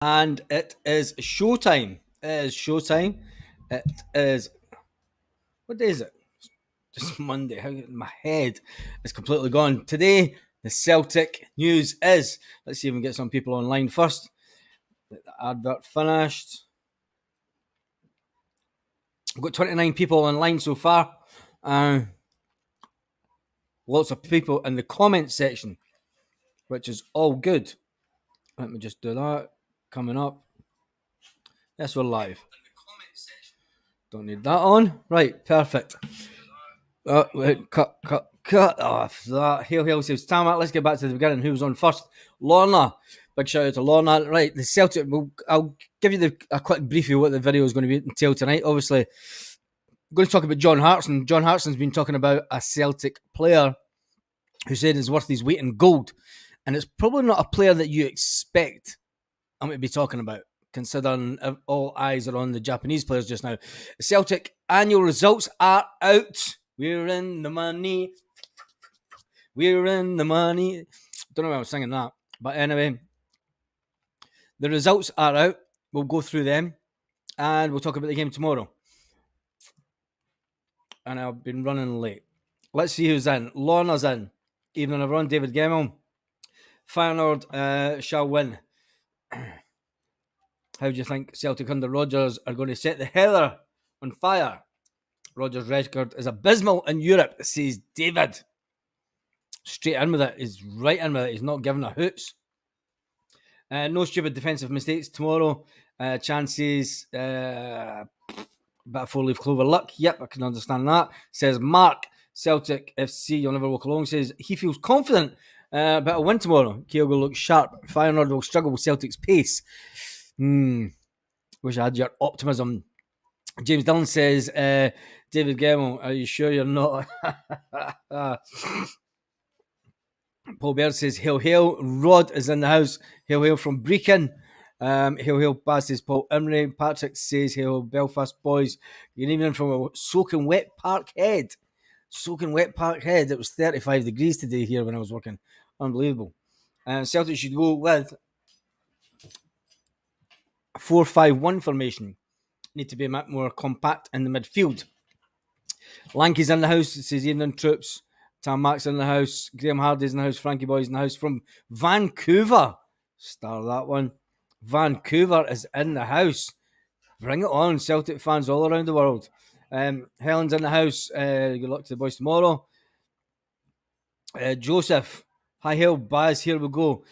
And it is showtime. It is showtime. It is. What day is it? Just Monday. How my head is completely gone. Today, the Celtic news is. Let's see if we can get some people online first. The advert finished. We've got 29 people online so far. Lots of people in the comment section, which is all good. Let me just do that. Coming up. Yes, we're live. Don't need that on. Right, perfect. Wait, cut off that. Hail says, Tamat, let's get back to the beginning. Who was on first? Lorna. Big shout out to Lorna. Right, the Celtic. I'll give you a quick brief of what the video is going to be until tonight. Obviously, I'm going to talk about John Hartson. John Hartson's been talking about a Celtic player who said is worth his weight in gold. And it's probably not a player that you expect I'm going to be talking about, considering all eyes are on the Japanese players just now. The Celtic annual results are out. We're in the money. We're in the money. Don't know why I was singing that. But anyway, the results are out. We'll go through them and we'll talk about the game tomorrow. And I've been running late. Let's see who's in. Lorna's in. Evening everyone. David Gemmell. Feyenoord shall win. How do you think Celtic under Rodgers are going to set the heather on fire? Rodgers' record is abysmal in Europe, says David. Straight in with it. He's right in with it. He's not giving a hoots. No stupid defensive mistakes tomorrow. Chances, bit of four-leaf clover luck. Yep, I can understand that. Says Mark, Celtic FC, you'll never walk alone. Says he feels confident about a win tomorrow. Kyogo looks sharp. Feyenoord will struggle with Celtic's pace. Wish I had your optimism. James Dillon says, David Gemmell, are you sure you're not? Paul Baird says, hail. Rod is in the house. Hail from Brecon. Hail passes Paul Imrie. Patrick says, hail Belfast boys. Good evening from a soaking wet Parkhead. It was 35 degrees today here when I was working. Unbelievable. Celtic should go with a 4-5-1 formation. Need to be a bit more compact in the midfield. Lanky's in the house. It says evening troops. Tam Mack's in the house. Graham Hardy's in the house. Frankie Boy's in the house from Vancouver. Star that one. Vancouver is in the house. Bring it on, Celtic fans all around the world. Helen's in the house. Good luck to the boys tomorrow. Joseph. Hi, hail, Baz. Here we go.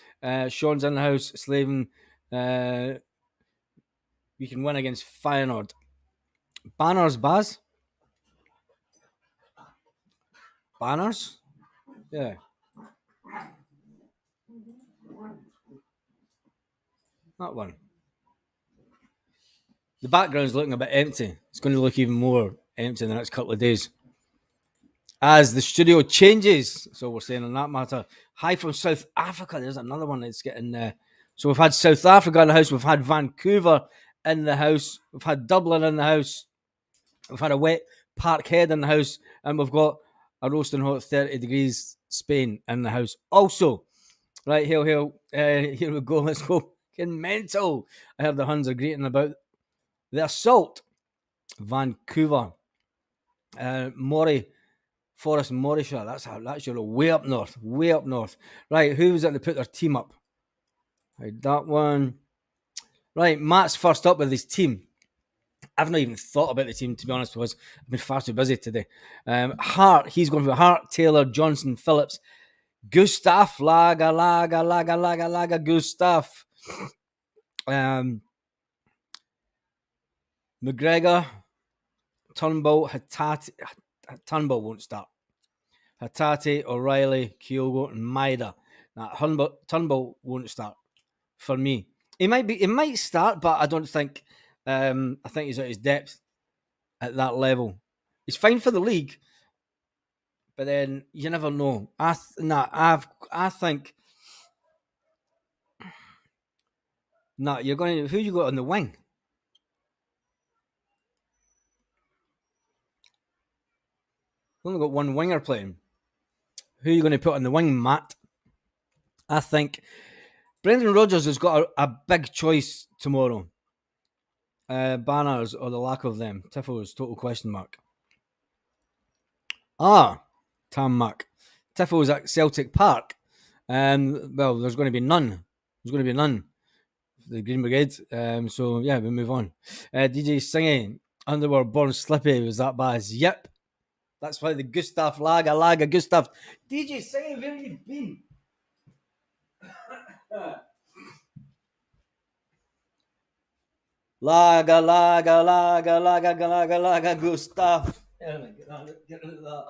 Sean's in the house. Slaven. We can win against Feyenoord. Banners, Baz? Banners? Yeah. That one. The background's looking a bit empty. It's going to look even more empty in the next couple of days. As the studio changes, so we're saying on that matter. Hi from South Africa. There's another one that's getting there. So we've had South Africa in the house. We've had Vancouver in the house. We've had Dublin in the house. We've had a wet Parkhead in the house. And we've got a roasting hot 30 degrees Spain in the house. Also, right, hail. Here we go. Let's go. Getting mental. I heard the Huns are greeting about the assault. Vancouver. Forest Morrishaw. That's your way up north. Right, who was it to put their team up? Right, that one. Right, Matt's first up with his team. I've not even thought about the team, to be honest, because I've been far too busy today. Hart, he's going for Hart, Taylor, Johnson, Phillips, Gustav, Laga, Gustav. McGregor, Turnbull, Hatate. Turnbull won't start. Hatate, O'Reilly, Kyogo, and Maida. Now, Turnbull won't start for me. He might start, but I don't think. I think he's at his depth at that level. He's fine for the league, but then you never know. I think. You're going to. Who you got on the wing? We've only got one winger playing. Who are you going to put on the wing, Matt? I think Brendan Rodgers has got a big choice tomorrow. Banners or the lack of them. Tifos, total question mark. Tam Mac. Tifos at Celtic Park. Well, there's going to be none. There's going to be none. The Green Brigade. So, yeah, we move on. DJ singing, Underworld Born Slippy, was that Baz? Yep. That's why the Gustav Laga Gustav. DJ singing, where have you been? Laga Gustav. Get rid of that.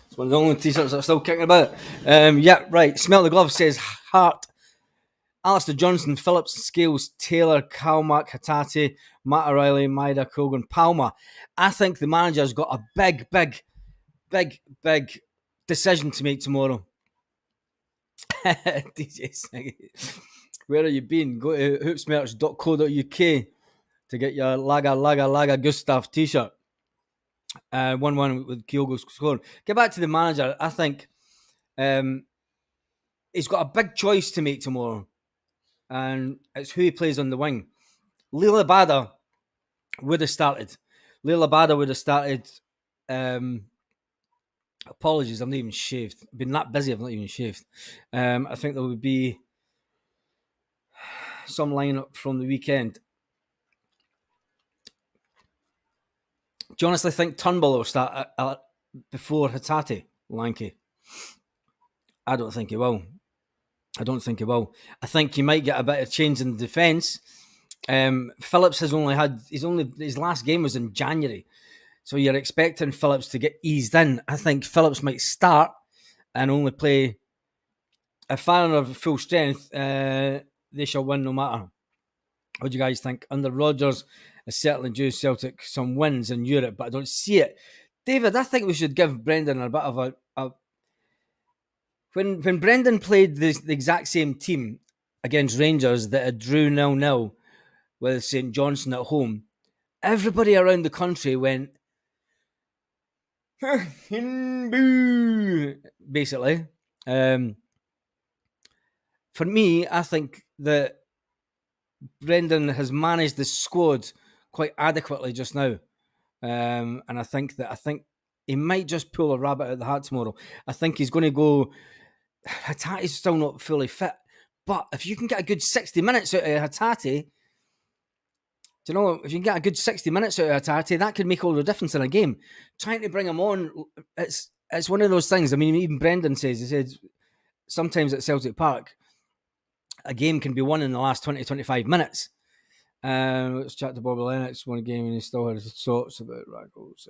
It's one of the only t-shirts that are still kicking about. Yeah, right. Smell the Glove says Hart, Alistair Johnson, Phillips, Scales, Taylor, Calmack, Hatate, Matt O'Reilly, Maida, Kogan, Palmer. I think the manager's got a big decision to make tomorrow. DJ singing. Where have you been? Go to hoopsmerch.co.uk to get your Laga Gustav t-shirt. 1-1 with Kyogo scoring. Get back to the manager. I think he's got a big choice to make tomorrow, and it's who he plays on the wing. Lila Bada would have started. Apologies, I'm not even shaved. I've been that busy, I've not even shaved. I think there would be some lineup from the weekend. Do you honestly think Turnbull will start before Hatate, Lanky? I don't think he will. I think he might get a bit of change in the defence. Phillips has his last game was in January, so you're expecting Phillips to get eased in. I think Phillips might start and only play. If Feyenoord are full strength, they shall win no matter. What do you guys think? Under Rodgers, is certainly due Celtic some wins in Europe, but I don't see it. David, I think we should give Brendan a bit of a when Brendan played the exact same team against Rangers that had drew 0-0 with St Johnstone at home, everybody around the country went basically. For me, I think that Brendan has managed the squad quite adequately just now, and I think he might just pull a rabbit out of the hat tomorrow. I think he's going to go. Hatate's still not fully fit, but if you can get a good 60 minutes out of Hatate, do you know, if you can get a good 60 minutes out of Hatate, that could make all the difference in a game. Trying to bring him on, it's one of those things. I mean, even Brendan he said, sometimes at Celtic Park, a game can be won in the last 20-25 minutes. Let's chat to Bobby Lennox. Won a game and he still had thoughts about Raggles.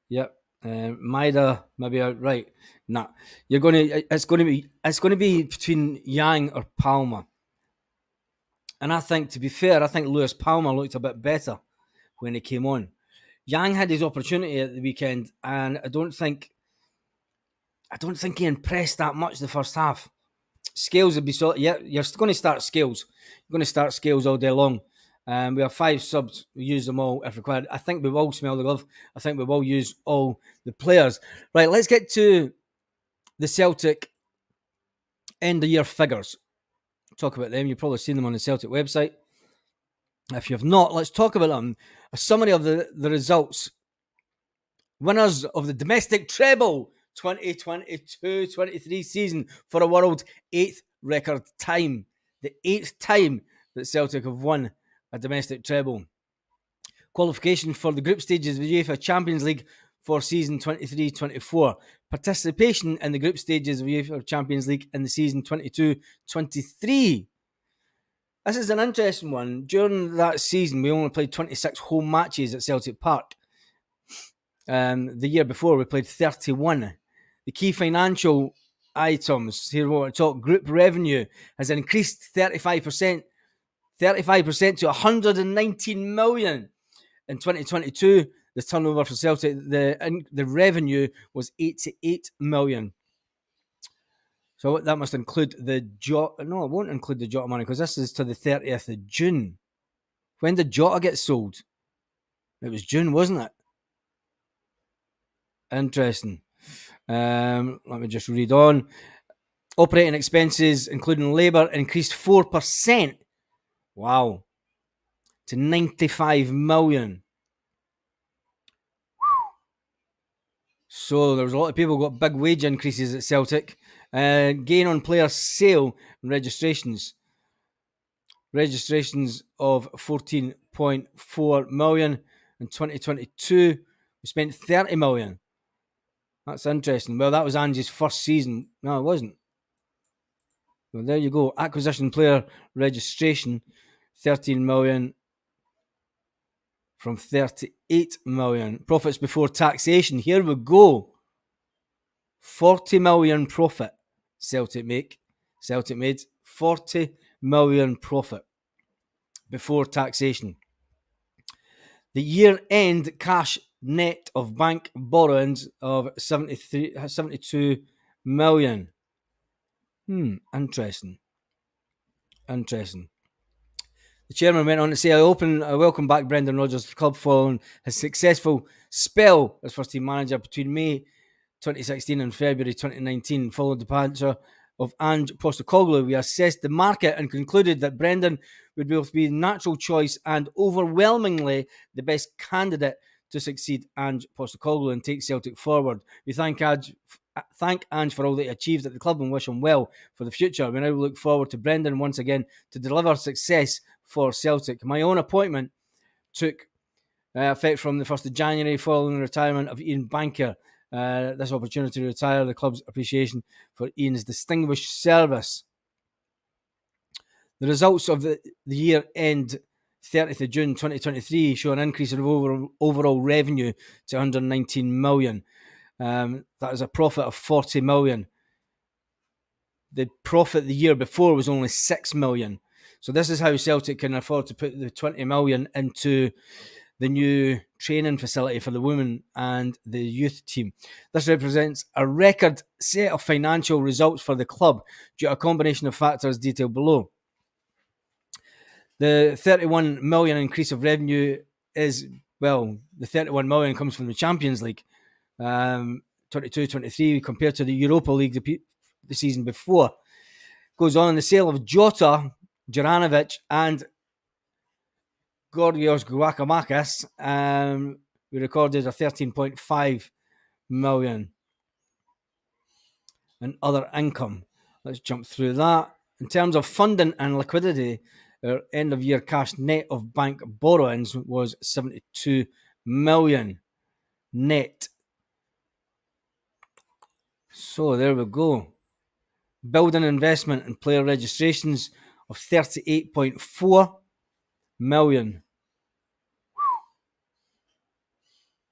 Yep. Maida maybe outright. Nah, it's going to be between Yang or Palmer. And I think, to be fair, Lewis Palmer looked a bit better when he came on. Yang had his opportunity at the weekend, and I don't think he impressed that much the first half. Scales would be so. Yeah, you're going to start Scales. You're going to start Scales all day long. We have 5 subs. We use them all if required. I think we will smell the glove. I think we will use all the players. Right, let's get to the Celtic end of year figures. Talk about them. You've probably seen them on the Celtic website. If you have not, let's talk about them. A summary of the results. Winners of the domestic treble 2022-23 season for a world 8th record time. The 8th time that Celtic have won a domestic treble. Qualification for the group stages of the UEFA Champions League for season 23-24. Participation in the group stages of the UEFA Champions League in the season 22-23. This is an interesting one. During that season, we only played 26 home matches at Celtic Park. The year before, we played 31. The key financial items, here we want to talk, group revenue has increased 35% to 119 million. In 2022, the turnover for Celtic, the revenue was 88 million. So that must include the Jota. No, it won't include the Jota money because this is to the 30th of June. When did Jota get sold? It was June, wasn't it? Interesting. Let me just read on. Operating expenses, including labour, increased 4%. Wow. To 95 million. So there was a lot of people who got big wage increases at Celtic. Gain on player sale and registrations. Registrations of 14.4 million in 2022. We spent 30 million. That's interesting. Well, that was Ange's first season. No, it wasn't. Well, there you go. Acquisition player registration, 13 million from 38 million. Profits before taxation. Here we go. 40 million profit Celtic made 40 million profit before taxation. The year-end cash net of bank borrowings of 72 million. Interesting. The chairman went on to say, I welcome back Brendan Rodgers to the club following his successful spell as first team manager between May 2016 and February 2019. Following the departure of Ange Postecoglou, we assessed the market and concluded that Brendan would both be the natural choice and overwhelmingly the best candidate to succeed Ange Postecoglou and take Celtic forward. We thank Ange for all that he achieved at the club and wish him well for the future. We now look forward to Brendan once again to deliver success for Celtic. My own appointment took effect from the 1st of January following the retirement of Ian Banker. This opportunity to retire the club's appreciation for Ian's distinguished service. The results of the year end 30th of June 2023 show an increase in overall revenue to 119 million. That was a profit of 40 million. The profit the year before was only 6 million. So this is how Celtic can afford to put the 20 million into the new training facility for the women and the youth team. This represents a record set of financial results for the club due to a combination of factors detailed below. The 31 million increase of revenue the 31 million comes from the Champions League. 22-23 compared to the Europa League the season before. Goes on the sale of Jota, Juranovic and Gorgios Guakamakis. We recorded a 13.5 million in other income. Let's jump through that. In terms of funding and liquidity, our end of year cash net of bank borrowings was 72 million net. So there we go. Building investment and player registrations of 38.4 million.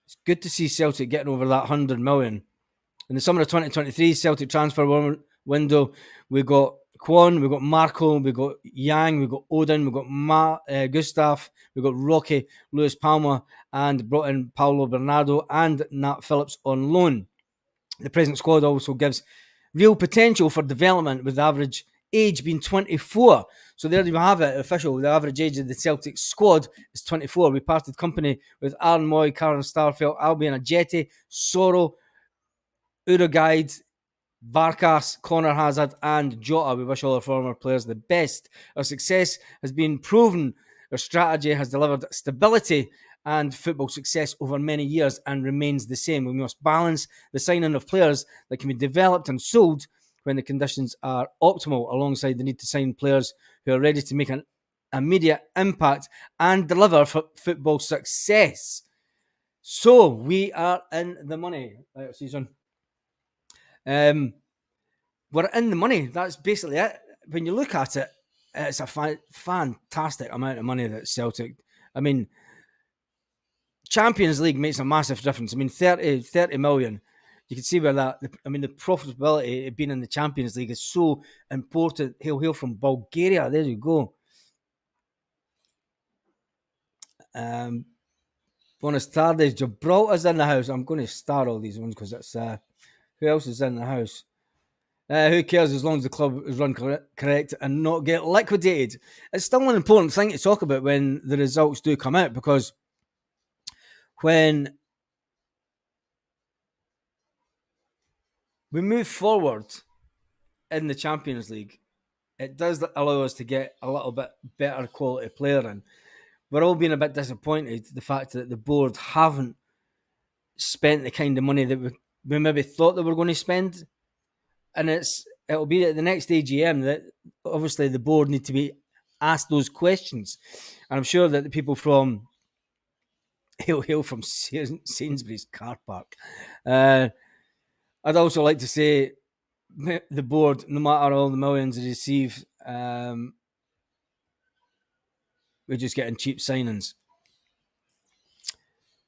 It's good to see Celtic getting over that 100 million. In the summer of 2023, Celtic transfer window, we got Kwon, we got Marco, we got Yang, we got Odin, we got Gustav, we got Rocky, Lewis Palmer, and brought in Paulo Bernardo and Nat Phillips on loan. The present squad also gives real potential for development, with the average age being 24. So there you have it, official. The average age of the Celtic squad is 24. We parted company with Aaron Moy, Karen Starfelt, Albion Ajeti, Soro, Uruguayd, Varkas, Connor Hazard and Jota. We wish all our former players the best. Our success has been proven. Our strategy has delivered stability and football success over many years and remains the same. We must balance the signing of players that can be developed and sold when the conditions are optimal, alongside the need to sign players who are ready to make an immediate impact and deliver football success. So we are in the money. Right, season. We're in the money. That's basically it. When you look at it, it's a fantastic amount of money that Celtic. I mean, Champions League makes a massive difference. I mean, 30 million. You can see where that. I mean, the profitability of being in the Champions League is so important. Hail from Bulgaria. There you go. Buenos tardes. Gibraltar's in the house. I'm going to start all these ones because it's who else is in the house? Who cares as long as the club is run correct and not get liquidated? It's still an important thing to talk about when the results do come out, because when we move forward in the Champions League, it does allow us to get a little bit better quality player in. We're all being a bit disappointed the fact that the board haven't spent the kind of money that we maybe thought they were going to spend, and it'll be at the next AGM that obviously the board need to be asked those questions, and I'm sure that the people from hail from Sainsbury's car park. I'd also like to say the board, no matter all the millions they receive, we're just getting cheap signings.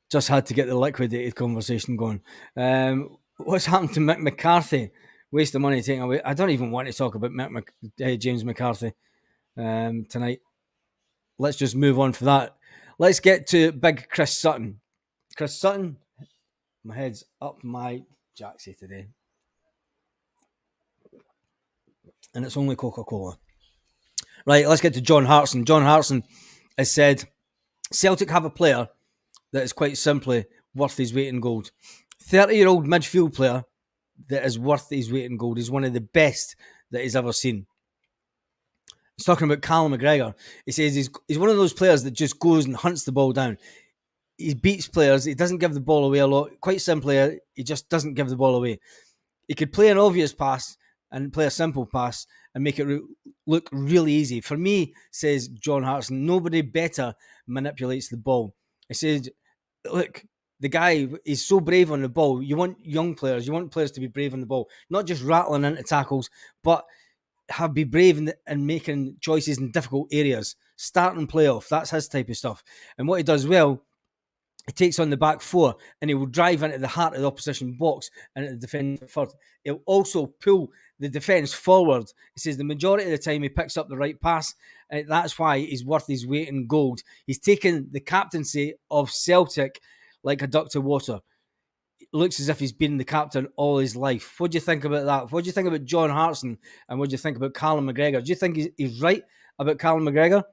Just had to get the liquidated conversation going. What's happened to Mick McCarthy? Waste of money taken away. I don't even want to talk about James McCarthy tonight. Let's just move on for that. Let's get to big Chris Sutton. Chris Sutton, my head's up my jacksie today. And it's only Coca-Cola. Right, let's get to John Hartson. John Hartson has said, Celtic have a player that is quite simply worth his weight in gold. 30-year-old midfield player that is worth his weight in gold. He's one of the best that he's ever seen. He's talking about Callum McGregor. He says he's one of those players that just goes and hunts the ball down. He beats players. He doesn't give the ball away a lot. Quite simply, he just doesn't give the ball away. He could play an obvious pass and play a simple pass and make it look really easy. For me, says John Hartson, nobody better manipulates the ball. He says, look, the guy is so brave on the ball. You want young players. You want players to be brave on the ball, not just rattling into tackles, but be brave in making choices in difficult areas. Starting playoff, that's his type of stuff. And what he does well, he takes on the back four and he will drive into the heart of the opposition box and at the defensive third. He'll also pull the defence forward. He says the majority of the time he picks up the right pass, and that's why he's worth his weight in gold. He's taken the captaincy of Celtic like a duck to water. It looks as if he's been the captain all his life. What do you think about that? What do you think about John Hartson? And what do you think about Callum McGregor? Do you think he's right about Callum McGregor?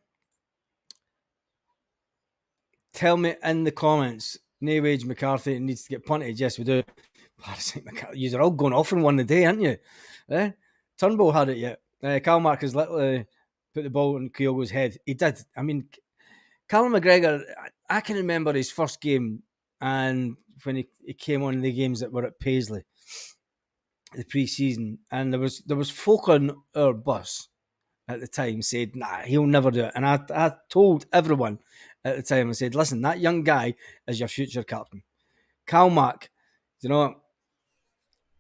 Tell me in the comments. No wage McCarthy needs to get punted. Yes, we do. You're all going off in one a day, aren't you? Turnbull had it yet. Cal Mark literally put the ball in Kyogo's head. He did. I mean, Callum McGregor, I can remember his first game and when he came on the games that were at Paisley, the pre-season, and there was folk on our bus at the time said, nah, he'll never do it. And I told everyone at the time, I said, listen, that young guy is your future captain. Cal Mack, you know,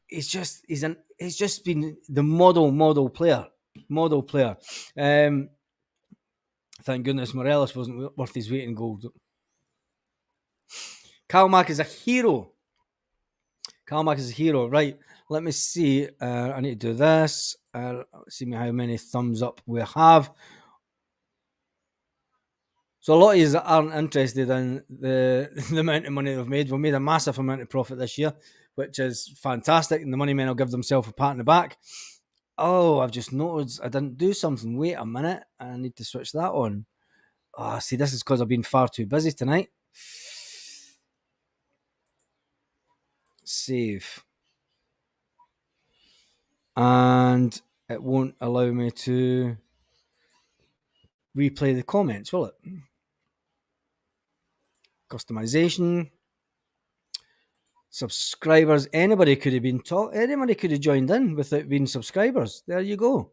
he's just been the model player. Thank goodness Morelos wasn't worth his weight in gold. Cal Mack is a hero. Right, let me see. I need to do this. See how many thumbs up we have. So a lot of you aren't interested in the amount of money they've made. We've made a massive amount of profit this year, which is fantastic. And the money men will give themselves a pat on the back. Oh, I've just noticed I didn't do something. Wait a minute. I need to switch that on. Oh, see, this is because I've been far too busy tonight. Save. And it won't allow me to replay the comments, will it? Customization. Subscribers. Anybody could have joined in without being subscribers. There you go.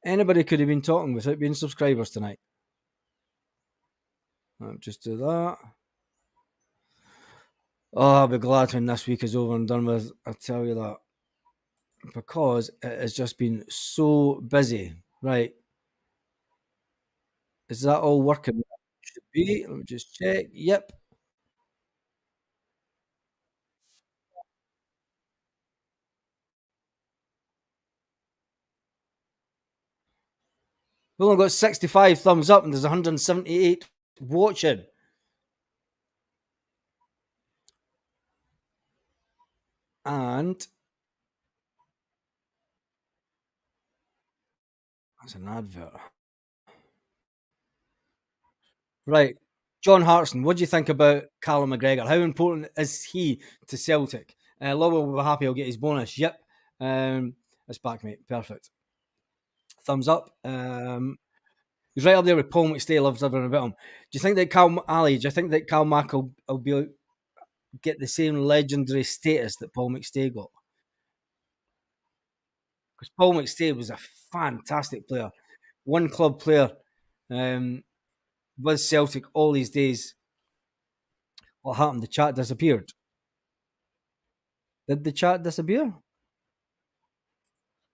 Anybody could have been talking without being subscribers tonight. I'll just do that. Oh, I'll be glad when this week is over and done with. I'll tell you that. Because it has just been so busy. Right. Is that all working? Should be. Let me just check. Yep. We've only got 65 thumbs up and there's 178 watching. And that's an advert. Right. John Hartson, what do you think about Callum McGregor? How important is he to Celtic? Lowell will be happy he'll get his bonus. Yep. It's back, mate. Perfect. Thumbs up. He's right up there with Paul McStay. Loves everyone about him. Do you think that Ali? Do you think that Cal Mack will get the same legendary status that Paul McStay got? Because Paul McStay was a fantastic player, one club player, um, with Celtic all these days. What happened? The chat disappeared. Did the chat disappear?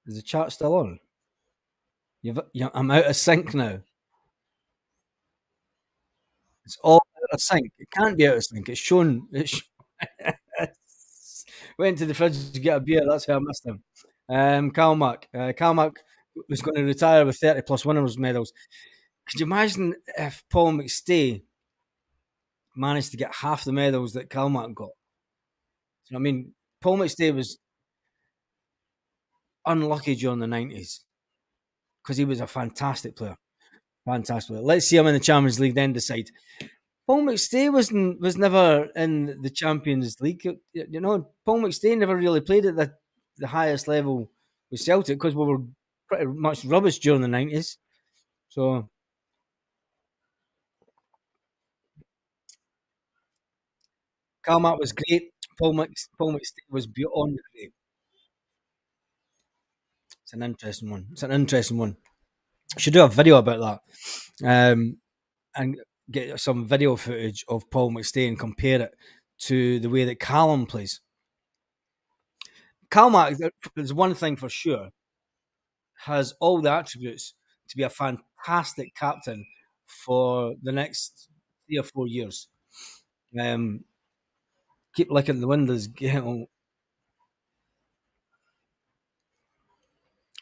Is the chat still on? I'm out of sync now. It's all out of sync. It can't be out of sync. It's shown. Went to the fridge to get a beer. That's how I missed him. Callum was going to retire with 30 plus winners' medals. Could you imagine if Paul McStay managed to get half the medals that Callum got? You know what I mean? Paul McStay was unlucky during the 90s because he was a fantastic player. Fantastic player. Let's see him in the Champions League then decide. Paul McStay was never in the Champions League. You know, Paul McStay never really played at the highest level with Celtic because we were pretty much rubbish during the 90s. So Calmat was great. Paul McStay was beyond great. It's an interesting one. It's an interesting one. Should do a video about that, and get some video footage of Paul McStay and compare it to the way that Callum plays. Calmat, there's one thing for sure, has all the attributes to be a fantastic captain for the next 3 or 4 years. Keep looking at the windows.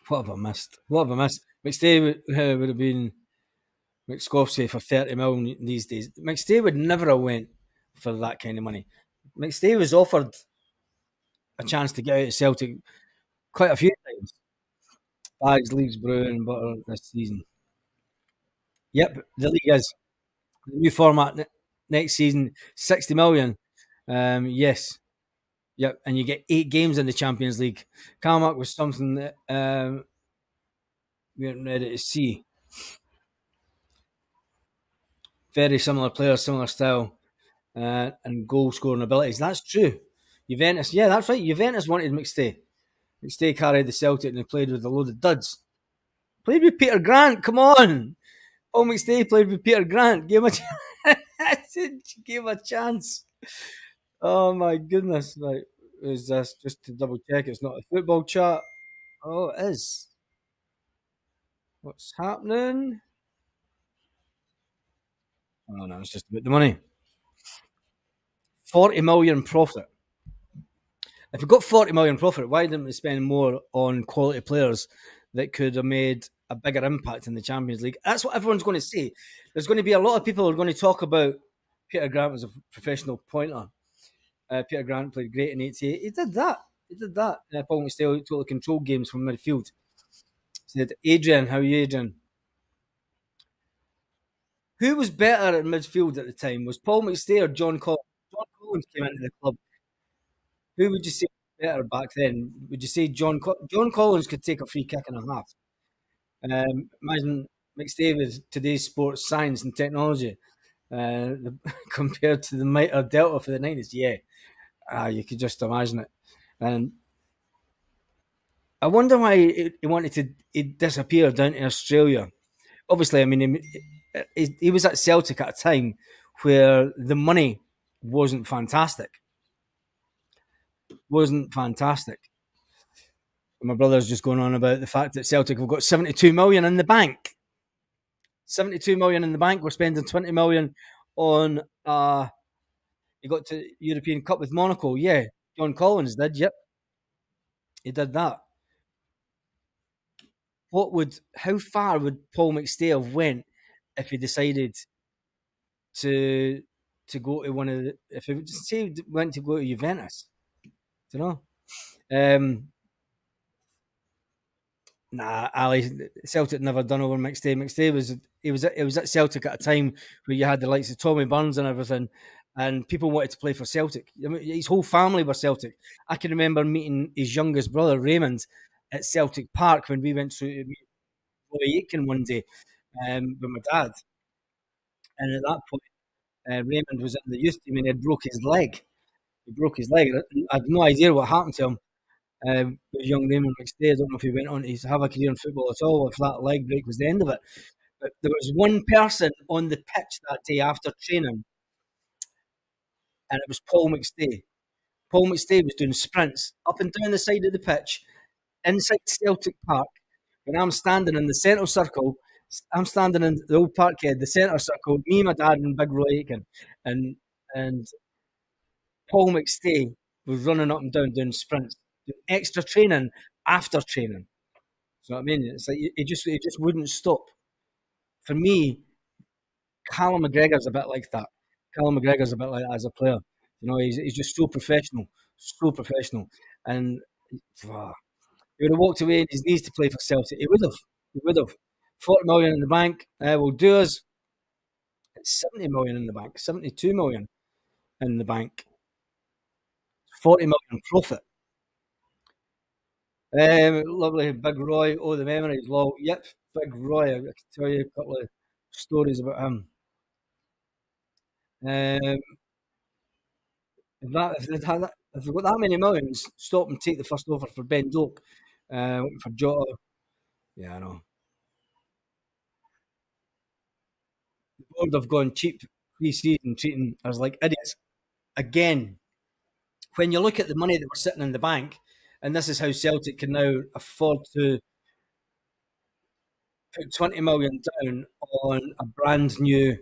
What have I missed? What have I missed? McStay would have been McScoffsey for 30 million these days. McStay would never have went for that kind of money. McStay was offered a chance to get out of Celtic quite a few times. Bags, leaves, brew and butter this season. Yep, the league is. The new format next season, 60 million. Yes. Yep, and you get 8 games in the Champions League. Carmack was something that we're ready to see. Very similar players, similar style, and goal scoring abilities. That's true. Juventus, yeah, that's right. Juventus wanted McStay. McStay carried the Celtic and he played with a load of duds. Played with Peter Grant, come on. Paul McStay played with Peter Grant. Give him a chance. Give him a chance. Oh my goodness. Right. Is this just to double check it's not a football chat? Oh, it is. What's happening? Oh no, it's just about the money. 40 million profit. If we got 40 million profit, why didn't we spend more on quality players that could have made a bigger impact in the Champions League? That's what everyone's going to say. There's going to be a lot of people who are going to talk about Peter Grant was a professional pointer. Peter Grant played great in '88. He did that. Paul McStay totally controlled games from midfield. Said, Adrian, how are you, Adrian? Who was better at midfield at the time? Was Paul McStay or John Collins? John Collins came into the club. Who would you say was better back then? Would you say John Collins could take a free kick and a half? Imagine McStay with today's sports science and technology compared to the Mitre Delta for the 90s. Yeah, you could just imagine it. And I wonder why he wanted to disappear down to Australia. Obviously, I mean, he was at Celtic at a time where the money wasn't fantastic. My brother's just going on about the fact that Celtic have got 72 million in the bank. 72 million in the bank. We're spending 20 million on he got to European Cup with Monaco. Yeah, John Collins did. Yep, he did that. How far would Paul McStay have went if he decided to go to one of the, if he say went to go to Juventus? Do you know? Nah, Ali, Celtic never done over McStay. McStay was at Celtic at a time where you had the likes of Tommy Burns and everything, and people wanted to play for Celtic. I mean, his whole family were Celtic. I can remember meeting his youngest brother Raymond at Celtic Park when we went to meet Roy Aitken one day with my dad. And at that point, Raymond was in the youth team and he had broke his leg. He broke his leg. I had no idea what happened to him. With young Raymond McStay, I don't know if he went on to have a career in football at all, or if that leg break was the end of it. But there was one person on the pitch that day after training, and it was Paul McStay. Paul McStay was doing sprints up and down the side of the pitch inside Celtic Park. When I'm standing in the centre circle, I'm standing in the old parkhead, the centre circle, me, my dad, and Big Roy Aitken. And and Paul McStay was running up and down doing sprints, doing extra training after training. So what I mean, it's like he just wouldn't stop. For me, Callum McGregor's a bit like that. Callum McGregor's a bit like that as a player. You know, he's just so professional. And he would have walked away on his knees to play for Celtic. He would have. He would have. 40 million in the bank will do us. It's 70 million in the bank, 72 million in the bank, 40 million profit. Lovely Big Roy. Oh, the memories. Lol. Yep, Big Roy. I can tell you a couple of stories about him. Um, if they've got that many millions, stop and take the first offer for Ben Doak, for Jota. Yeah, I know. The board have gone cheap pre-season, treating us like idiots again. When you look at the money that we're sitting in the bank, and this is how Celtic can now afford to put 20 million down on a brand new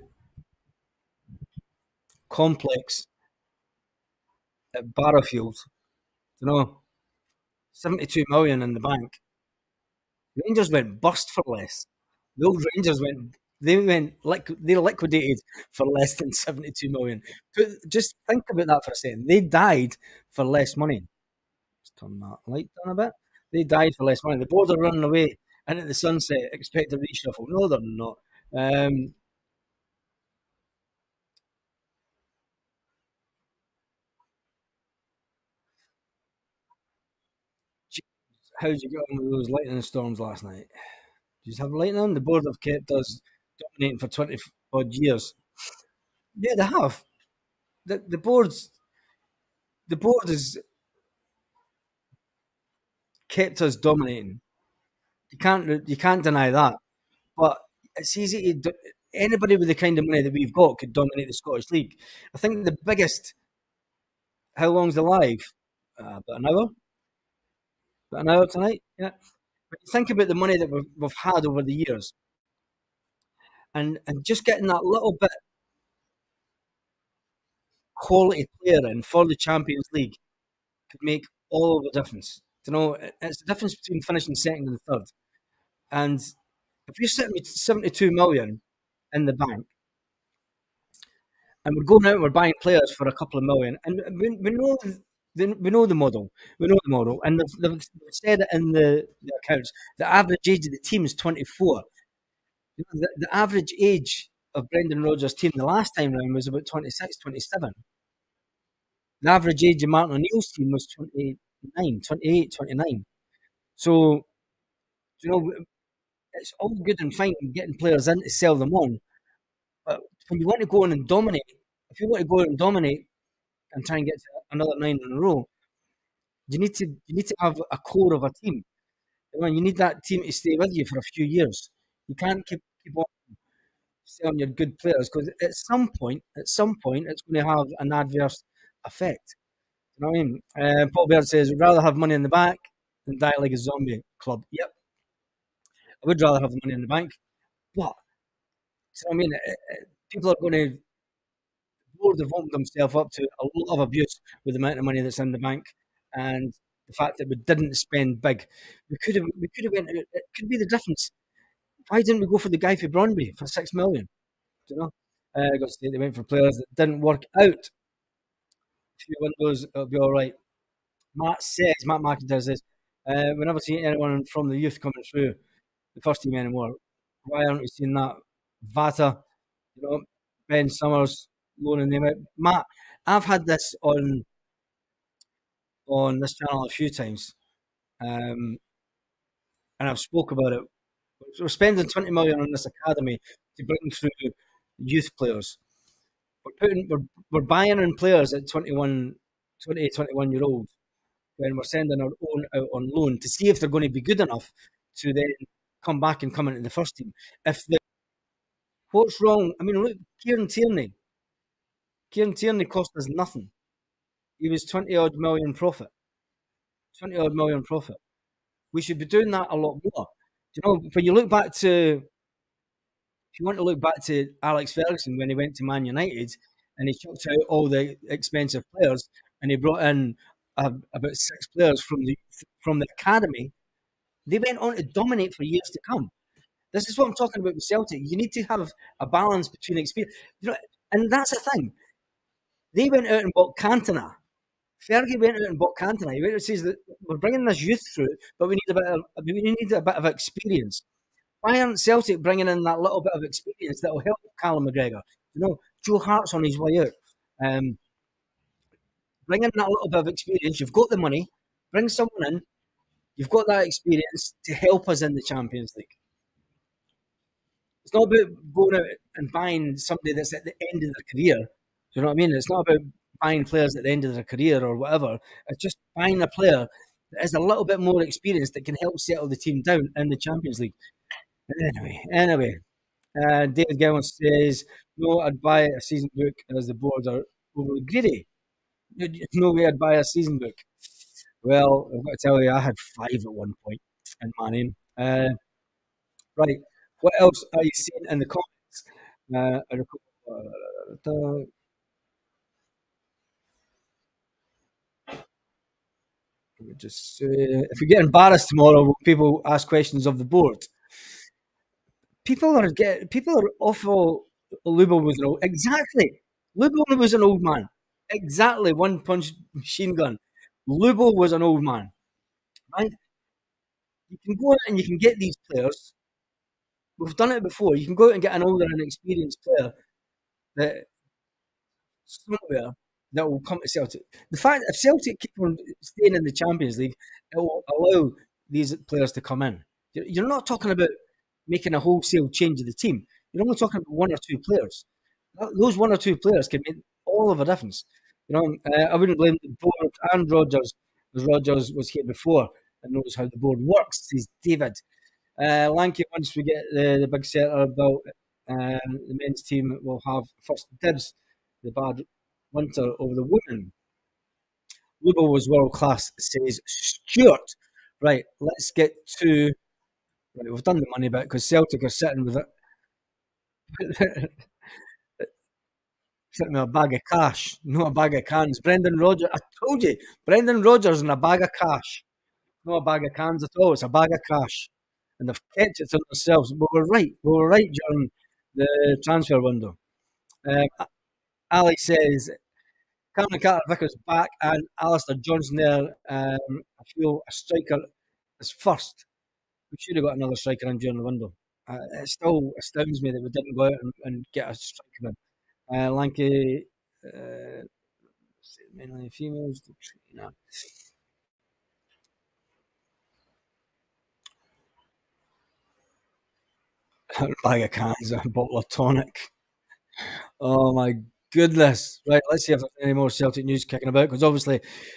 complex at Barrowfield. You know, 72 million in the bank. Rangers went bust for less. The old Rangers they liquidated for less than 72 million. But just think about that for a second. They died for less money. Let's turn that light down a bit. They died for less money. The board are running away into the sunset, expect a reshuffle. No, they're not. How did you get on with those lightning storms last night? Did you have lightning? The board have kept us dominating for 20 odd years. Yeah, they have. The board's the board has kept us dominating. You can't deny that. But it's easy to anybody with the kind of money that we've got could dominate the Scottish League. I think the biggest. How long's the live? About an hour. About an hour tonight. Yeah. But you think about the money that we've had over the years, and just getting that little bit quality player in for the Champions League could make all the difference. You know, it's the difference between finishing second and third. And if you're sitting with 72 million in the bank, and we're going out and we're buying players for a couple of million, and we know the model. We know the model, and they've said it in the accounts. The average age of the team is 24. You know, the average age of Brendan Rodgers' team the last time round was about 26, 27. The average age of Martin O'Neill's team was 29, 28, 29. So, you know, it's all good and fine getting players in to sell them on. But when you want to go in and dominate, if you want to go in and dominate and try and get to another 9 in a row, you need to have a core of a team. You know, you need that team to stay with you for a few years. You can't keep on selling your good players because at some point, it's going to have an adverse effect. You know what I mean? Paul Baird says, "I'd rather have money in the bank than die like a zombie club." Yep, I would rather have the money in the bank, but you know what I mean? People are going to board have opened themselves up to a lot of abuse with the amount of money that's in the bank and the fact that we didn't spend big. We could have went. It could be the difference. Why didn't we go for the guy for Brøndby for 6 million? Do you know? I got to say they went for players that didn't work out. A few windows, it'll be all right. Matt McIntyre says, we never see anyone from the youth coming through the first team anymore. Why aren't we seeing that? Vata, you know, Ben Summers, loaning them out. Matt, I've had this on this channel a few times. Um, and I've spoke about it. We're spending 20 million on this academy to bring through youth players. We're buying in players at 21 year old when we're sending our own out on loan to see if they're going to be good enough to then come back and come into the first team. What's wrong? I mean, look, Kieran Tierney. Kieran Tierney cost us nothing. He was 20 odd million profit. 20 odd million profit. We should be doing that a lot more. You know, when you look back to, if you want to look back to Alex Ferguson when he went to Man United and he chucked out all the expensive players and he brought in about 6 players from the academy, they went on to dominate for years to come. This is what I'm talking about with Celtic. You need to have a balance between experience, you know, and that's the thing. They went out and bought Cantona. Fergie went out and bought Cantona. He went out and says that we're bringing this youth through, but we need a bit of experience. Why aren't Celtic bringing in that little bit of experience that will help Callum McGregor? You know, Joe Hart's on his way out. Bring in that little bit of experience. You've got the money. Bring someone in. You've got that experience to help us in the Champions League. It's not about going out and buying somebody that's at the end of their career. Do you know what I mean? It's not about buying players at the end of their career or whatever. It's just buying a player that has a little bit more experience that can help settle the team down in the Champions League. Anyway, David Gilman says, no, I'd buy a season book as the board are overly greedy. No way I'd buy a season book. Well, I've got to tell you, I had 5 at one point in my name. Right. What else are you seeing in the comments? Let me just if we get embarrassed tomorrow, will people ask questions of the board? People are awful. Lubo was an old exactly. Lubo was an old man. Exactly, one punch machine gun. Lubo was an old man. Right? You can go out and you can get these players. We've done it before. You can go out and get an older and experienced player that somewhere that will come to Celtic. The fact if Celtic keep on staying in the Champions League, it will allow these players to come in. You're not talking about making a wholesale change of the team. You're only talking about 1 or 2 players. Those 1 or 2 players can make all of a difference. You know, I wouldn't blame the board and Rodgers, because Rodgers was here before and knows how the board works. Says David. Lanky, once we get the big setter built, the men's team will have first dibs. The bad winter over the women. Lubo was world class, says Stuart. Right, let's get to. Right, we've done the money bit because Celtic are sitting with it. Sitting with a bag of cash, not a bag of cans. Brendan Rodgers, I told you, Brendan Rodgers and a bag of cash. Not a bag of cans at all, it's a bag of cash. And they've kept it to themselves. We were right during the transfer window. Ali says, Cameron Carter-Vickers back and Alistair Johnson there. I feel a striker is first. We should have got another striker in during the window. It still astounds me that we didn't go out and get a striker in. Lanky, mainly females. Bag of cans, a bottle of tonic. Oh my goodness. Right, let's see if there's any more Celtic news kicking about, because obviously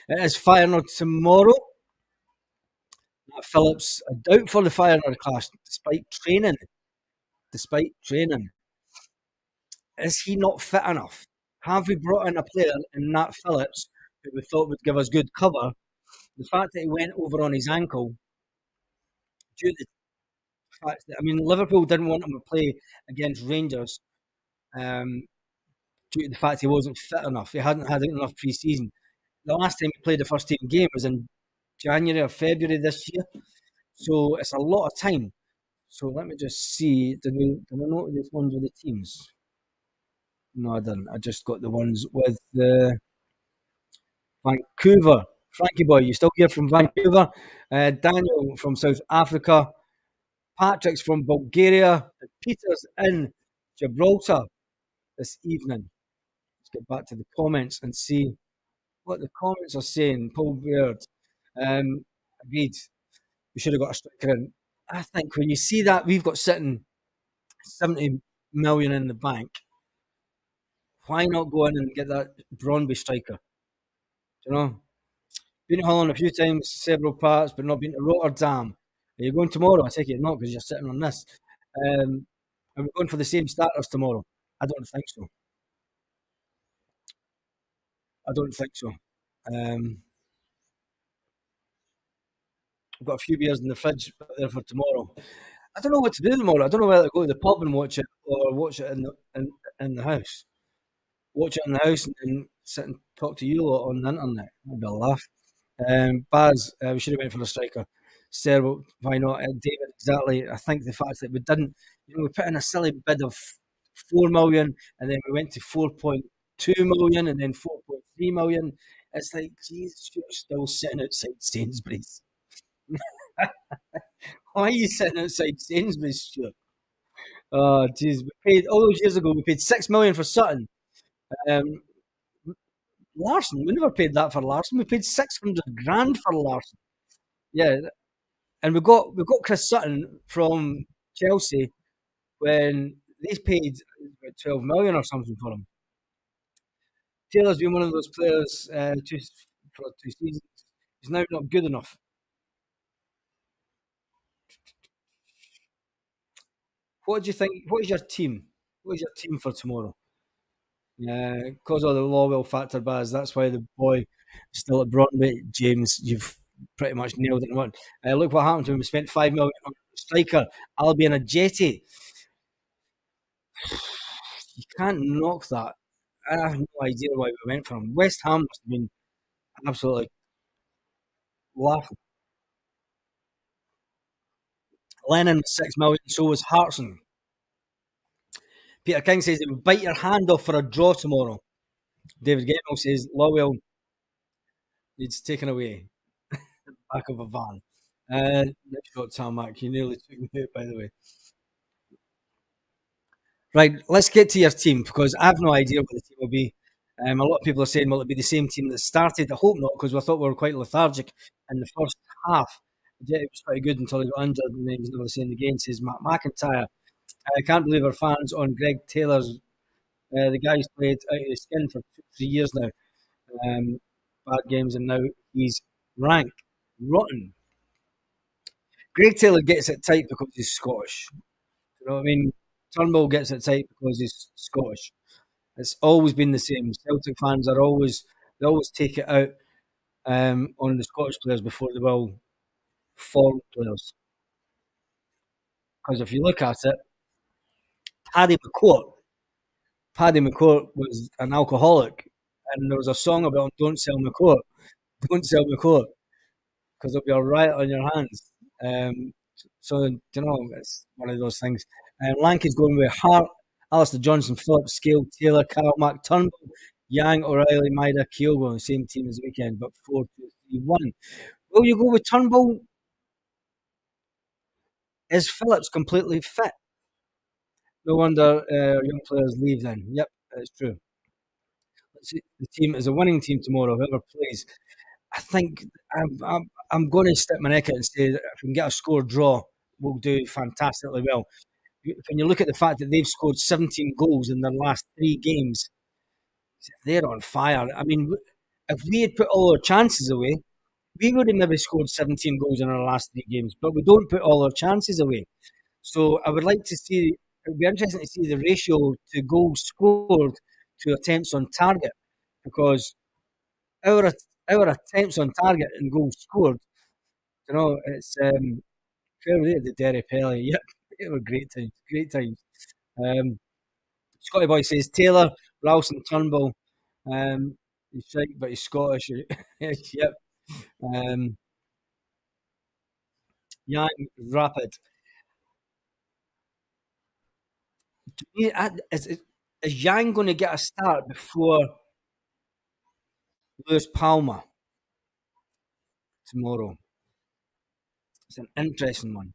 it is Feyenoord tomorrow. Matt Phillips, a doubt for the Feyenoord clash, despite training. Is he not fit enough? Have we brought in a player in Nat Phillips who we thought would give us good cover? The fact that he went over on his ankle, due to the fact that, I mean, Liverpool didn't want him to play against Rangers due to the fact he wasn't fit enough. He hadn't had enough pre-season. The last time he played the first team game was in January or February this year. So it's a lot of time. So let me just see. Did I note these ones with the teams? No, I didn't. I just got the ones with the Vancouver. Frankie boy, you still here from Vancouver? Daniel from South Africa. Patrick's from Bulgaria. Peter's in Gibraltar this evening. Let's get back to the comments and see what the comments are saying. Paul Beard. Agreed. We should have got a striker in. I think when you see that we've got sitting 70 million in the bank, why not go in and get that Brøndby striker? You know, been to Holland a few times, several parts, but not been to Rotterdam. Are you going tomorrow? I take it not because you're sitting on this. Are we going for the same starters tomorrow? I don't think so. I don't think so. Um, I've got a few beers in the fridge there for tomorrow. I don't know what to do tomorrow. I don't know whether to go to the pub and watch it or watch it in the house. Watch it in the house and then sit and talk to you lot on the internet. That'd be a laugh. Baz, we should have went for a striker. Sterling, why not? David, exactly. I think the fact that we didn't, we put in a silly bid of 4 million, and then we went to 4.2 million, and then 4.3 million. It's like, Jesus, you're still sitting outside Sainsbury's. Why are you sitting outside Sainsbury's, Stuart? Oh, jeez, we paid all those years ago. We paid 6 million for Sutton. Um, Larson, we never paid that for Larson. We paid 600 grand for Larson. Yeah, and we got Chris Sutton from Chelsea when they paid about 12 million or something for him. Taylor's been one of those players for 2 seasons. He's now not good enough. What do you think? What is your team? What is your team for tomorrow? Yeah, because of the Lawwell factor, Baz. That's why the boy is still at Brøndby. James, you've pretty much nailed it in one. Look what happened to him. We spent 5 million on a striker. I'll be in a jetty. You can't knock that. I have no idea why we went for him. West Ham must have been absolutely laughing. Lennon was 6 million, so was Hartson. Peter King says it would bite your hand off for a draw tomorrow. David Gemmell says Lawwell needs taken away back of a van. Next shot, Tarmac. You nearly took me out, by the way. Right, let's get to your team because I have no idea what the team will be. A lot of people are saying, will it be the same team that started? I hope not because we thought we were quite lethargic in the first half. Yeah, it was pretty good until he got injured and then he was never the same again, says Matt McIntyre. I can't believe our fans on Greg Taylor's. The guy's played out of his skin for 2, 3 years now. Bad games, and now he's rank rotten. Greg Taylor gets it tight because he's Scottish. You know what I mean? Turnbull gets it tight because he's Scottish. It's always been the same. Celtic fans are always they always take it out on the Scottish players before they will foreign players. Because if you look at it, Paddy McCourt, Paddy McCourt was an alcoholic, and there was a song about him, "Don't sell McCourt, don't sell McCourt," because it'll be a riot on your hands. So it's one of those things. Lanky's going with Hart, Alistair Johnson, Phillips, Scale, Taylor, Carl, Mac, Turnbull, Yang, O'Reilly, Maida, Kyogo on the same team as the weekend, but 4-2-3-1. Will you go with Turnbull? Is Phillips completely fit? No wonder young players leave then. Yep, that's true. Let's see. The team is a winning team tomorrow, whoever plays. I think I'm going to stick my neck out and say that if we can get a score draw, we'll do fantastically well. When you look at the fact that they've scored 17 goals in their last 3 games, they're on fire. I mean, if we had put all our chances away, we would have maybe scored 17 goals in our last 3 games, but we don't put all our chances away. So I would like to see, it would be interesting to see the ratio to goals scored to attempts on target because our our attempts on target and goals scored, it's fair play to Derry Pelly. Yep, it were great times, great times. Um, Scotty Boy says Taylor, Ralston, Turnbull. He's right, but he's Scottish. Yep. Um, Yang Rapid. Is Yang going to get a start before Lewis Palmer tomorrow? It's an interesting one.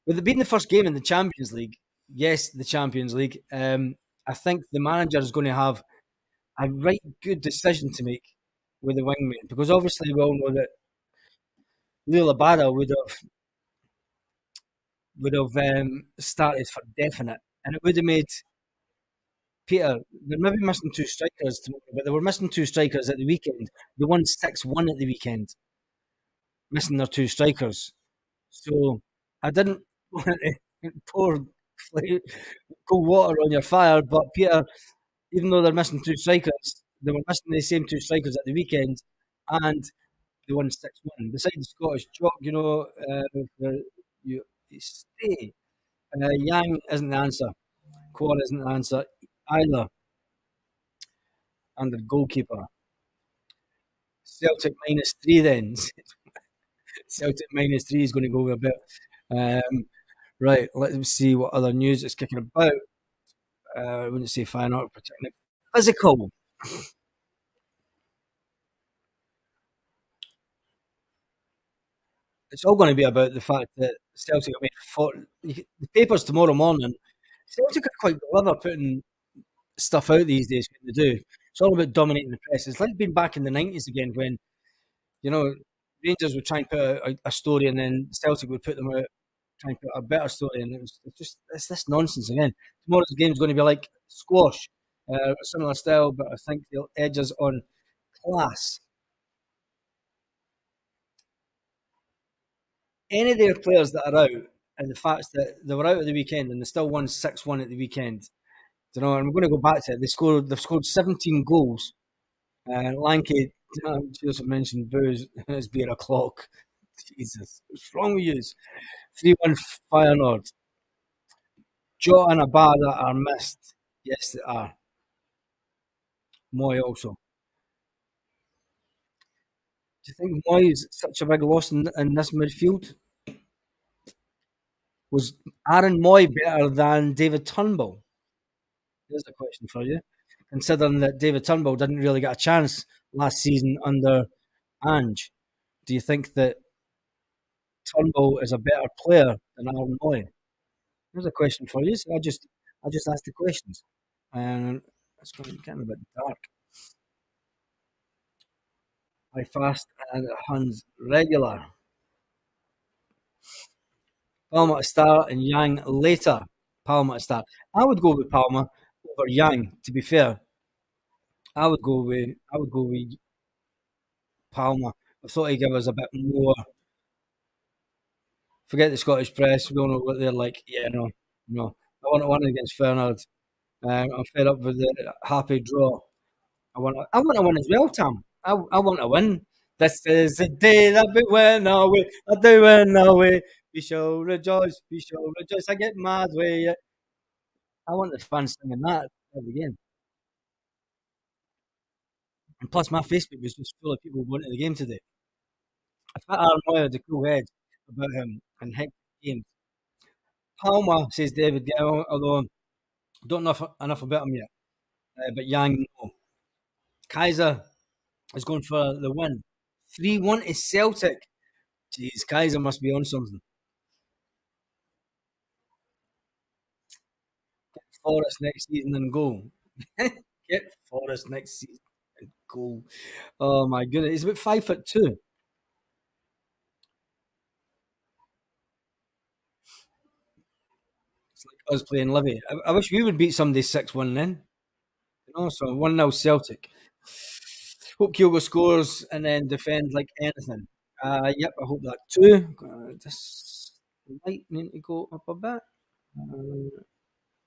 With it being the first game in the Champions League, yes, the Champions League, I think the manager is going to have a right good decision to make with the wingman because obviously we all know that Lula Bada would have would have started for definite, and it would have made Peter. They're maybe missing two strikers tomorrow, but they were missing two strikers at the weekend. They won 6-1 at the weekend, missing their two strikers. So I didn't want to pour cold water on your fire, but Peter, even though they're missing two strikers, they were missing the same two strikers at the weekend, and they won 6-1. Besides the Scottish jock, you stay. Yang isn't the answer. Quad isn't the answer either. And the goalkeeper. Celtic -3 then. Celtic -3 is going to go a bit. Right, let's see what other news is kicking about. I wouldn't say Feyenoord protecting it. Physical. It's all going to be about the fact that Celtic have made the papers tomorrow morning. Celtic are quite clever putting stuff out these days when they do. It's all about dominating the press. It's like being back in the 90s again when, you know, Rangers would try and put out a story and then Celtic would put them out, try and put out a better story. And it's this nonsense again. Tomorrow's game is going to be like squash, a similar style, but I think the edges on class. Any of their players that are out, and the fact that they were out at the weekend and they still won 6-1 at the weekend, you know, and we're going to go back to it. They've scored 17 goals. Lanky, Joseph mentioned booze as being a clock. Jesus, what's wrong with you? 3-1 Feyenoord. Jota and Abada are missed. Yes, they are. Moy also. Do you think Moy is such a big loss in this midfield? Was Aaron Moy better than David Turnbull? Here's a question for you. Considering that David Turnbull didn't really get a chance last season under Ange, do you think that Turnbull is a better player than Aaron Moy? Here's a question for you. So I just asked the questions, and it's getting a bit dark. I fast and Hans regular. Palmer to start and Yang later. Palmer to start. I would go with Palmer over Yang. To be fair, I would go with Palmer. I thought he'd give us a bit more. Forget the Scottish press. We don't know what they're like. Yeah, no, no. I want to win against Feyenoord. I'm fed up with the happy draw. I want to win as well, Tom. I want to win. This is the day that we win away. I do win away. We shall rejoice. We shall rejoice. I get mad with you. I want the fans singing that at the game. And plus, my Facebook was just full of people going to the game today. I thought Aaron Moy had a cool head about him and hectic games. Palmer, says David Gill, although don't know enough about him yet. But Yang, no. Kaiser is going for the win. 3-1 to Celtic. Jeez, Kaiser must be on something. Forest next season and go. Get Forest next season and go. Oh my goodness. He's about 5'2". It's like us playing Livy. I wish we would beat somebody 6-1 then. You know, so 1-0 Celtic. Hope Kyogo scores and then defend like anything. Yep, I hope that too. This might need to go up a bit.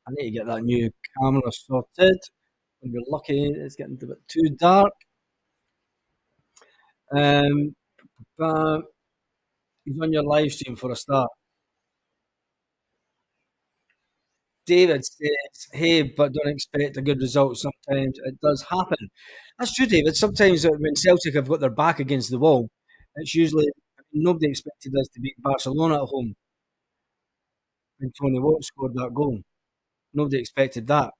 I need to get that new camera sorted. When we're lucky, it's getting a bit too dark. But he's on your live stream for a start. David says, "Hey, but don't expect a good result. Sometimes it does happen." That's true, David. Sometimes when Celtic have got their back against the wall, it's usually nobody expected us to beat Barcelona at home when Tony Watt scored that goal. Nobody expected that.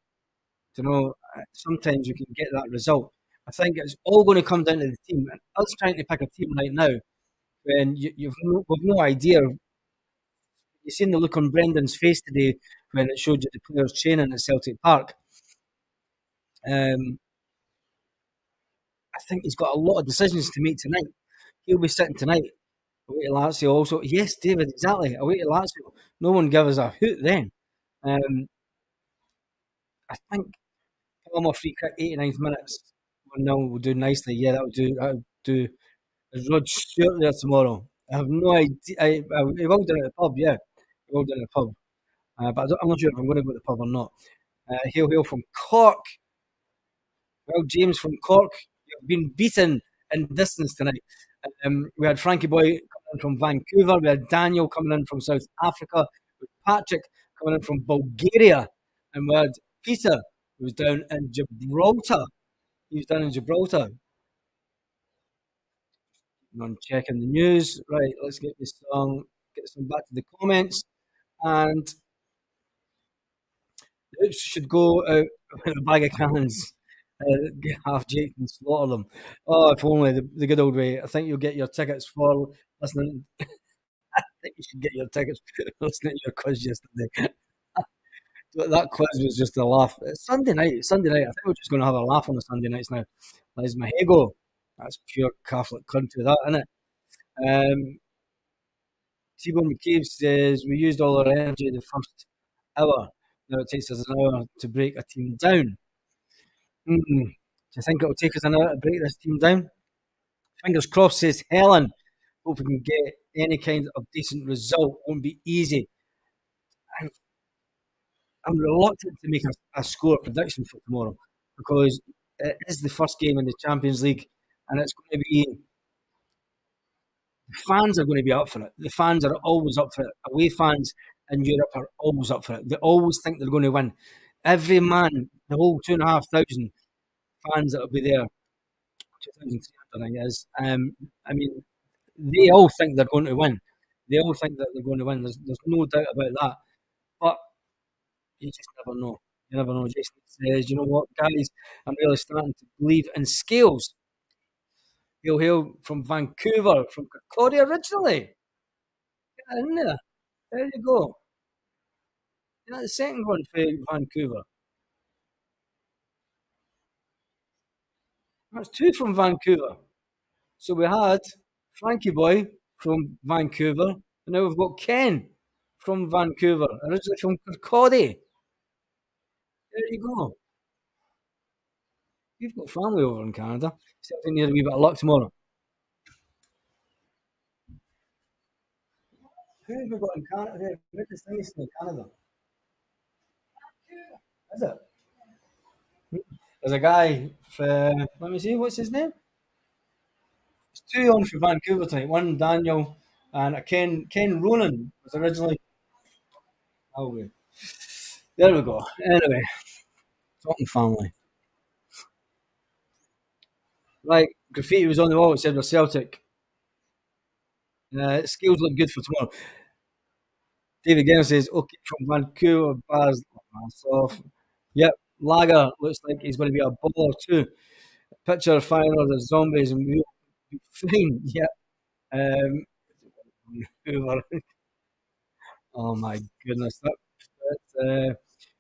You know, sometimes you can get that result. I think it's all going to come down to the team. And us trying to pick a team right now when we've no idea. You've seen the look on Brendan's face today when it showed you the players training at Celtic Park. Um, I think he's got a lot of decisions to make tonight. He'll be sitting tonight Away to Lazio also. Yes, David, exactly. Away to Lazio. No one gave us a hoot then. Um, I think Callum free kick, 89th minutes. 1-0 will do nicely. Yeah, that would do. That would do. Is Rod Stewart there tomorrow? I have no idea. He will do it at the pub. Yeah, he will do it at the pub. But I'm not sure if I'm going to go to the pub or not. Hail, hail from Cork. Well, James from Cork, you've been beaten in distance tonight. We had Frankie Boy coming in from Vancouver. We had Daniel coming in from South Africa. We had Patrick coming in from Bulgaria. And we had Peter, who was down in Gibraltar. He was down in Gibraltar. And I'm checking the news. Right, let's get some back to the comments. And the Hoops should go out with a bag of cannons. Get half Jake and slaughter them. Oh, if only the good old way. I think you'll get your tickets for listening. I think you should get your tickets for listening to your quiz yesterday. That quiz was just a laugh. It's Sunday night. Sunday night. I think we're just going to have a laugh on the Sunday nights now. There's Mahego. That's pure Catholic country, that, isn't it? T-Bone McCabe says, we used all our energy the first hour. Now it takes us an hour to break a team down. Do you think it'll take us an hour to break this team down? Fingers crossed, says Helen. Hope we can get any kind of decent result. Won't be easy. I'm reluctant to make a score prediction for tomorrow because it is the first game in the Champions League, and it's going to be the fans are going to be up for it. The fans are always up for it. Away fans in Europe are always up for it. They always think they're going to win. Every man, the whole 2,500 fans that will be there, 2,300 I think it is. I mean, they all think they're going to win. They all think that they're going to win. There's no doubt about that. But you just never know. You never know. Jason says, you know what, guys, I'm really starting to believe in scales. Hail, hail from Vancouver, from Kirkcaldy originally. Get in there. There you go. You know, the second one for Vancouver. That's two from Vancouver. So we had Frankie Boy from Vancouver, and now we've got Ken from Vancouver, originally from Kirkcaldy. There you go. You've got family over in Canada. Still think you need a wee bit of luck tomorrow. Who have we got in Canada? Who's this thing in Canada? Is it? There's a guy for, let me see, what's his name? There's two on for Vancouver tonight. One Daniel and a Ken Ronan was originally. Oh, wait. There we go. Anyway, talking family. Right, graffiti was on the wall. It said we're Celtic. Skills look good for tomorrow. David Gannon says, okay, from Vancouver, bars off. Yep, Lager looks like he's going to be a baller too. Picture of Feyenoord as zombies and we'll be fine. Yep. Vancouver. Oh my goodness.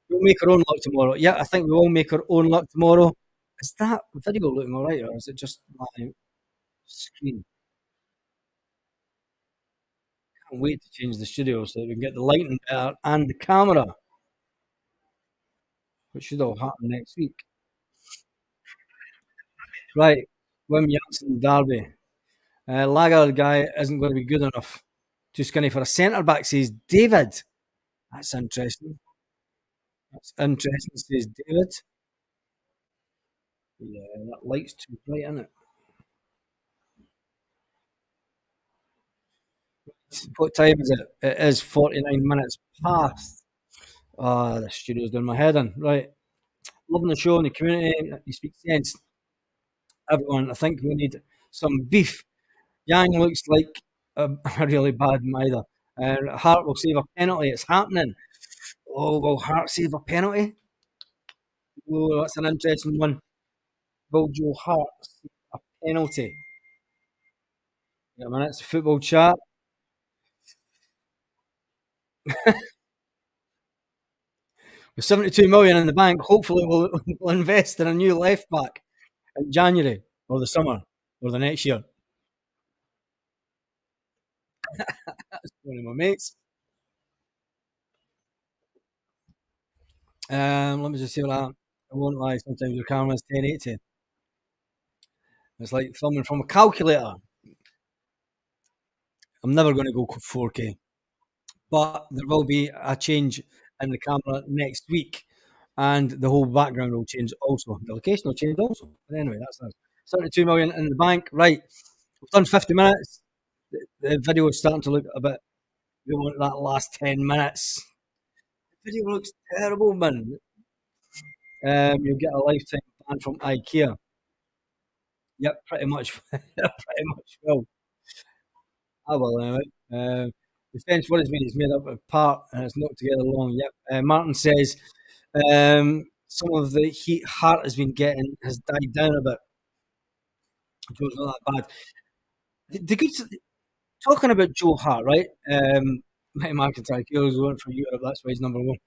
We'll make our own luck tomorrow. Yeah, I think we will make our own luck tomorrow. Is that video looking all right, or is it just my screen? Can't wait to change the studio so that we can get the lighting better and the camera, which should all happen next week. Right, Wim Janssen Derby. Lager guy isn't going to be good enough. Too skinny for a centre back, says David. That's interesting. That's interesting, says David. Yeah, that light's too bright, isn't it? What time is it? It is 49 minutes past. Ah, the studio's doing my head in. Right. Loving the show in the community. You speak sense. Everyone, I think we need some beef. Yang looks like a really bad either. Hart will save a penalty. It's happening. Oh, will Hart save a penalty? Oh, that's an interesting one. Will Joe Hart save a penalty? Yeah, man, it's football chat. With 72 million in the bank, hopefully we'll invest in a new left back in January or the summer or the next year. One of my mates. Let me just see what I won't lie. Sometimes your camera's 1080. It's like filming from a calculator. I'm never going to go 4K, but there will be a change in the camera next week, and the whole background will change also. The location will change also. But anyway, that's us. 72 million in the bank. Right, we've done 50 minutes. The video is starting to look a bit. We want that last 10 minutes. The video looks terrible, man. You'll get a lifetime ban from IKEA. Yep, pretty much. Pretty much will. I will anyway. The fence what it's made is made up of part and it's not together long. Yep. Martin says some of the heat Hart has been getting has died down a bit. Joe's not that bad. The good talking about Joe Hart, right? Mike McIntyre, he was going for Europe. That's why he's number one.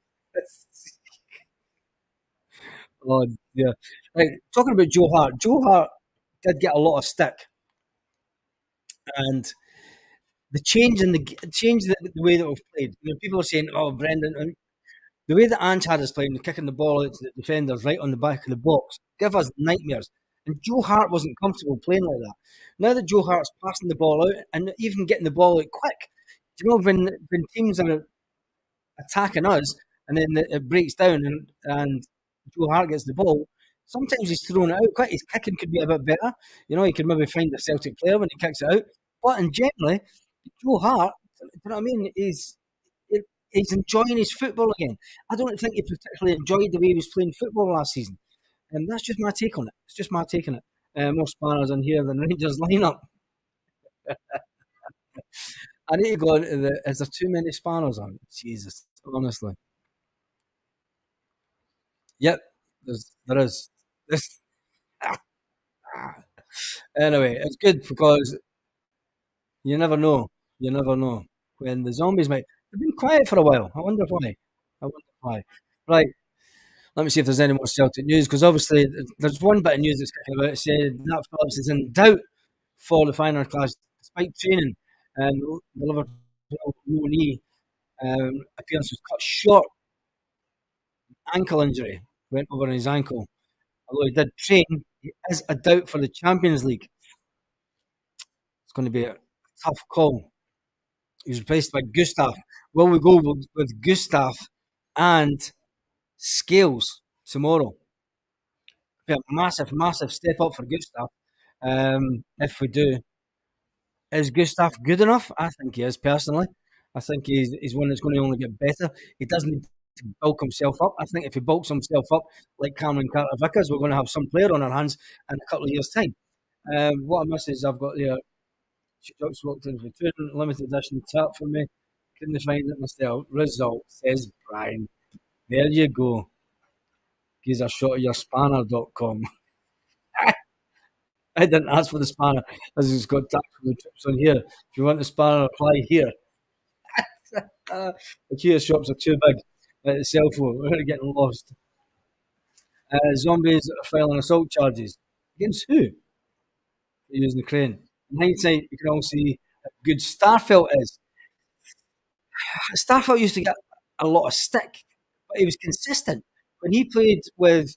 Oh yeah. Right. Talking about Joe Hart. Joe Hart did get a lot of stick, and the change the way that we've played. You know, people are saying, "Oh, Brendan," and the way that Ange had us playing, kicking the ball out to the defenders right on the back of the box, give us nightmares. And Joe Hart wasn't comfortable playing like that. Now that Joe Hart's passing the ball out and even getting the ball out quick, do you know when teams are attacking us and then it breaks down and Joe Hart gets the ball, sometimes he's throwing it out quick. His kicking could be a bit better. You know, he could maybe find a Celtic player when he kicks it out. But in generally, Joe Hart, do you know what I mean? He's enjoying his football again. I don't think he particularly enjoyed the way he was playing football last season. And that's just my take on it. It's just my take on it. More spanners in here than Rangers lineup. I need to go into the. Is there too many spanners on? Jesus, honestly. Yep, there is. This, anyway, it's good because you never know. You never know when the zombies might. They've been quiet for a while. I wonder why. I wonder why. Right. Let me see if there's any more Celtic news because obviously there's one bit of news that's kicking about. It said Nat Phillips is in doubt for the final class despite training. And the Liverpool knee appearance was cut short. Ankle injury went over on his ankle. Although he did train, he is a doubt for the Champions League. It's going to be a tough call. He was replaced by Gustav. Will we go with Gustav and Scales tomorrow? Be a massive, massive step up for Gustav. If we do, is Gustav good enough? I think he is personally. I think he's one that's going to only get better. He doesn't need to bulk himself up. I think if he bulks himself up like Cameron Carter Vickers, we're going to have some player on our hands in a couple of years' time. What I miss is I've got there. She just walked in for two limited edition tap for me. Couldn't find it myself. Result says Brian. There you go. Here's a shot of your spanner.com. I didn't ask for the spanner. As it's got tax for the trips on here. If you want the spanner, apply here. The Kia shops are too big at the cell phone. We're getting lost. Zombies are filing assault charges. Against who? For using the crane. In hindsight, you can all see how good Starfelt is. Starfelt used to get a lot of stick, but he was consistent. When he played with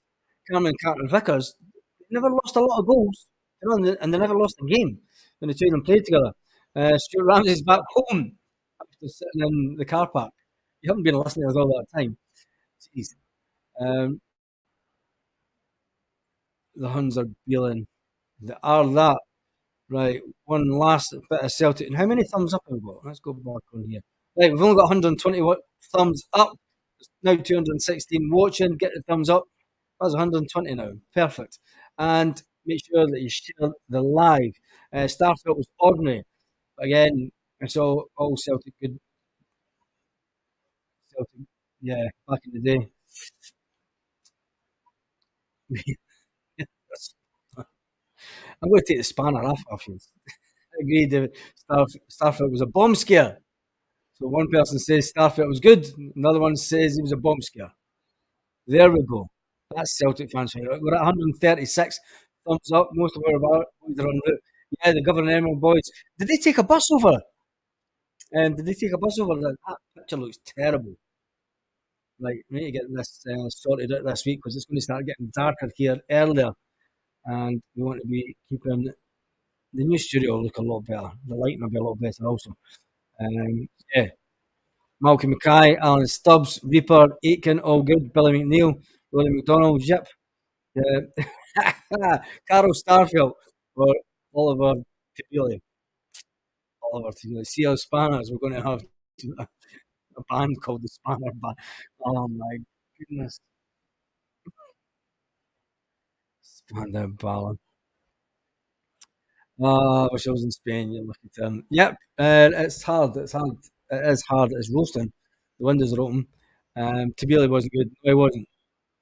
Cameron Carter Vickers, they never lost a lot of goals, you know, and they never lost a game when the two of them played together. Stuart Ramsey's back home after sitting in the car park. You haven't been listening to us all that time. Jeez. The Huns are feeling. They are that. Right, one last bit of Celtic. And how many thumbs up have we got? Let's go back on here. Right, we've only got 120 thumbs up. It's now 216 watching. Get the thumbs up. That's 120 now. Perfect. And make sure that you share the live. Starfield was ordinary. Again, it's all Celtic good. Celtic, yeah, back in the day. I'm going to take the spanner off you. I agree, David. Starfield was a bomb scare. So one person says Starfield was good, another one says he was a bomb scare. There we go. That's Celtic fans. We're at 136 thumbs up. Most of our boys are on route. Yeah, the Governor Emerald boys. Did they take a bus over? Did they take a bus over there? That picture looks terrible. Like, we need to get this sorted out this week because it's going to start getting darker here earlier, and we want to be keeping the new studio look a lot better. The lighting will be a lot better also. Yeah, Malcolm Mackay, Alan Stubbs, Reaper, Aitken, all good. Billy McNeil, Willie McDonald, Yip, Carol Starfield, or Oliver Tabili. Oliver Tabili. CL Spanners, we're going to have a band called the Spanner Band. Oh my goodness. Spanner Ballad. I wish I was in Spain. You look at Yep, it's hard. It's hard. It is hard. It's roasting. The windows are open. Tabili wasn't good. No, he wasn't.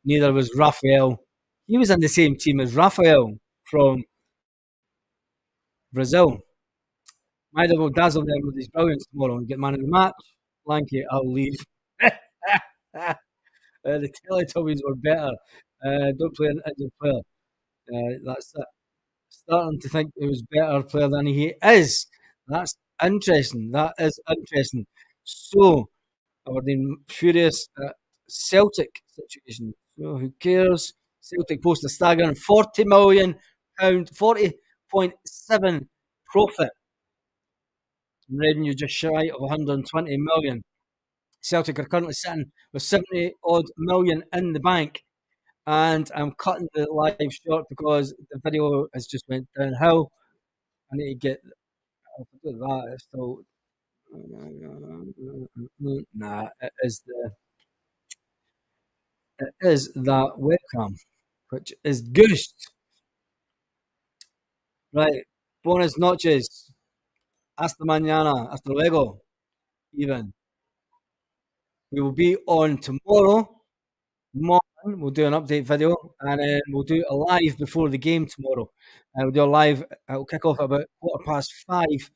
Neither was Rafael. He was in the same team as Rafael from Brazil. Maida will dazzle them with his brilliance tomorrow and get man of the match. Lanky, I'll leave. The Teletubbies were better. Don't play an Indian player. That's it. Starting to think he was a better player than he is. That's interesting. That is interesting. So, I've been furious at Celtic situation. So, who cares? Celtic post a staggering £40 million, 40.7 profit. Revenue just shy of 120 million. Celtic are currently sitting with 70 odd million in the bank. And I'm cutting the live short because the video has just went downhill. I need to get that. It's still, nah, it is that webcam, which is goosed. Right. Buenas noches. Hasta mañana. Hasta luego. Even. We will be on tomorrow morning. We'll do an update video and then we'll do a live before the game tomorrow. We'll do a live. It'll kick off at about 5:15,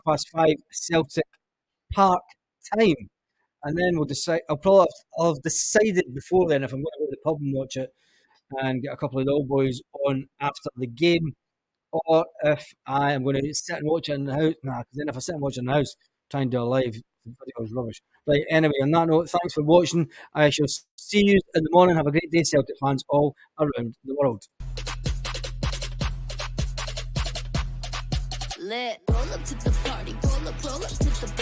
5:30 Celtic Park time. And then we'll decide. I'll have decided before then if I'm going to go to the pub and watch it and get a couple of the old boys on after the game, or if I am going to sit and watch it in the house. Nah, because then if I sit and watch it in the house, try and do a live, the video is rubbish. Right, anyway, on that note, thanks for watching. I shall see you in the morning. Have a great day, Celtic fans all around the world. Lit. Roll up to the party, roll up to the